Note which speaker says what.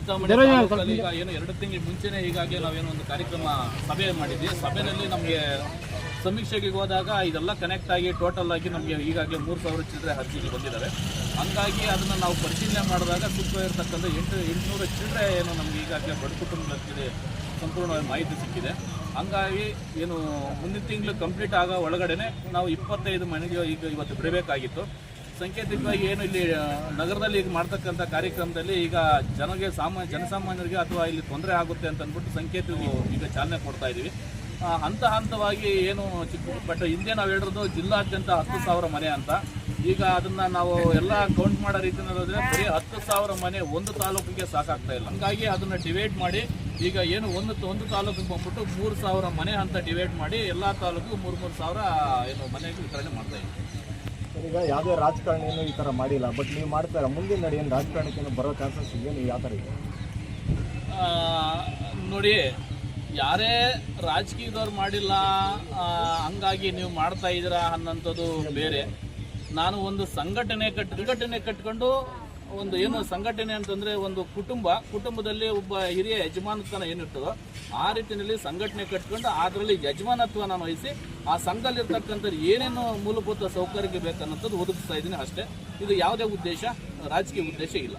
Speaker 1: ಚಿಂತಾಮಣಿ ತಾಲೂಕಲ್ಲಿ ಈಗ ಏನು 2 ತಿಂಗಳ ಮುಂಚೆನೇ ಈಗಾಗಲೇ ನಾವೇನೋ ಒಂದು ಕಾರ್ಯಕ್ರಮ ಸಭೆ ಮಾಡಿದ್ವಿ. ಸಭೆಯಲ್ಲಿ ನಮಗೆ ಸಮೀಕ್ಷೆಗೆ ಹೋದಾಗ ಇದೆಲ್ಲ ಕನೆಕ್ಟ್ ಆಗಿ ಟೋಟಲ್ ಆಗಿ ನಮಗೆ ಈಗಾಗಲೇ 3,000 ಚಿಲ್ಲರೆ ಅರ್ಜಿಗಳು ಬಂದಿದ್ದಾವೆ. ಹಂಗಾಗಿ ಅದನ್ನು ನಾವು ಪರಿಶೀಲನೆ ಮಾಡಿದಾಗ ಸುತ್ತವಾಗಿರ್ತಕ್ಕಂಥ 800 ಚಿಲ್ಲರೆ ಏನು ನಮಗೆ ಈಗಾಗಲೇ ಬಡ ಕುಟುಂಬಕ್ಕೆ ಸಂಪೂರ್ಣವಾಗಿ ಮಾಹಿತಿ ಸಿಕ್ಕಿದೆ. ಹಂಗಾಗಿ ಏನು ಮುಂದಿನ ತಿಂಗಳು ಕಂಪ್ಲೀಟ್ ಆಗೋ ಒಳಗಡೆ ನಾವು 25 ಮನೆಗೆ ಈಗ ಇವತ್ತು ಬಿಡಬೇಕಾಗಿತ್ತು. ಸಾಂಕೇತಿಕವಾಗಿ ಏನು ಇಲ್ಲಿ ನಗರದಲ್ಲಿ ಈಗ ಮಾಡ್ತಕ್ಕಂಥ ಕಾರ್ಯಕ್ರಮದಲ್ಲಿ ಈಗ ಜನಸಾಮಾನ್ಯರಿಗೆ ಅಥವಾ ಇಲ್ಲಿ ತೊಂದರೆ ಆಗುತ್ತೆ ಅಂತ ಅಂದ್ಬಿಟ್ಟು ಸಂಕೇತವಾಗಿ ಈಗ ಚಾಲನೆ ಕೊಡ್ತಾ ಇದ್ದೀವಿ. ಹಂತವಾಗಿ ಏನು ಬಟ್ ಹಿಂದೆ ನಾವು ಹೇಳಿರೋದು ಜಿಲ್ಲಾದ್ಯಂತ 10,000 ಮನೆ ಅಂತ. ಈಗ ಅದನ್ನು ನಾವು ಎಲ್ಲ ಕೌಂಟ್ ಮಾಡೋ ರೀತಿಯಲ್ಲಿ ಬರೀ 10,000 ಮನೆ ಒಂದು ತಾಲೂಕಿಗೆ ಸಾಕಾಗ್ತಾ ಇಲ್ಲ. ಹಂಗಾಗಿ ಅದನ್ನು ಡಿವೈಡ್ ಮಾಡಿ ಈಗ ಏನು ಒಂದು ತಾಲೂಕಿಗೆ ಬಂದ್ಬಿಟ್ಟು 3,000 ಮನೆ ಅಂತ ಡಿವೈಡ್ ಮಾಡಿ ಎಲ್ಲ ತಾಲೂಕಿಗೂ 3,000 ಏನು ಮನೆಗೆ ವಿತರಣೆ ಮಾಡ್ತಾ ಇದ್ದೀವಿ.
Speaker 2: ಈಗ ಯಾವುದೇ ರಾಜಕಾರಣಿಯನ್ನು ಈ ಥರ ಮಾಡಿಲ್ಲ, ಬಟ್ ನೀವು ಮಾಡ್ತಾರೆ ಮುಂದಿನ ನಡಿ ಏನು ರಾಜಕಾರಣಕ್ಕೆ ಬರೋ ಚಾನ್ಸಸ್ ಏನು ಯಾವ ಥರ ಇದೆ
Speaker 1: ನೋಡಿ. ಯಾರೇ ರಾಜಕೀಯದವ್ರು ಮಾಡಿಲ್ಲ ಹಂಗಾಗಿ ನೀವು ಮಾಡ್ತಾ ಇದ್ದೀರಾ ಅನ್ನೋಂಥದ್ದು ಬೇರೆ. ನಾನು ಒಂದು ಸಂಘಟನೆ ಕಟ್ಕೊಂಡು ಒಂದು ಏನು ಸಂಘಟನೆ ಅಂತಂದರೆ ಒಂದು ಕುಟುಂಬದಲ್ಲಿ ಒಬ್ಬ ಹಿರಿಯ ಯಜಮಾನತ್ವನ ಏನಿರ್ತದೋ ಆ ರೀತಿಯಲ್ಲಿ ಸಂಘಟನೆ ಕಟ್ಕೊಂಡು ಅದರಲ್ಲಿ ಯಜಮಾನತ್ವನ ವಹಿಸಿ ಆ ಸಂಘದಲ್ಲಿರ್ತಕ್ಕಂಥದ್ದು ಏನೇನು ಮೂಲಭೂತ ಸೌಕರ್ಯಕ್ಕೆ ಬೇಕನ್ನೋಂಥದ್ದು ಒದಗಿಸ್ತಾ ಇದ್ದೀನಿ ಅಷ್ಟೇ. ಇದು ಯಾವುದೇ ಉದ್ದೇಶ ರಾಜಕೀಯ ಉದ್ದೇಶ ಇಲ್ಲ.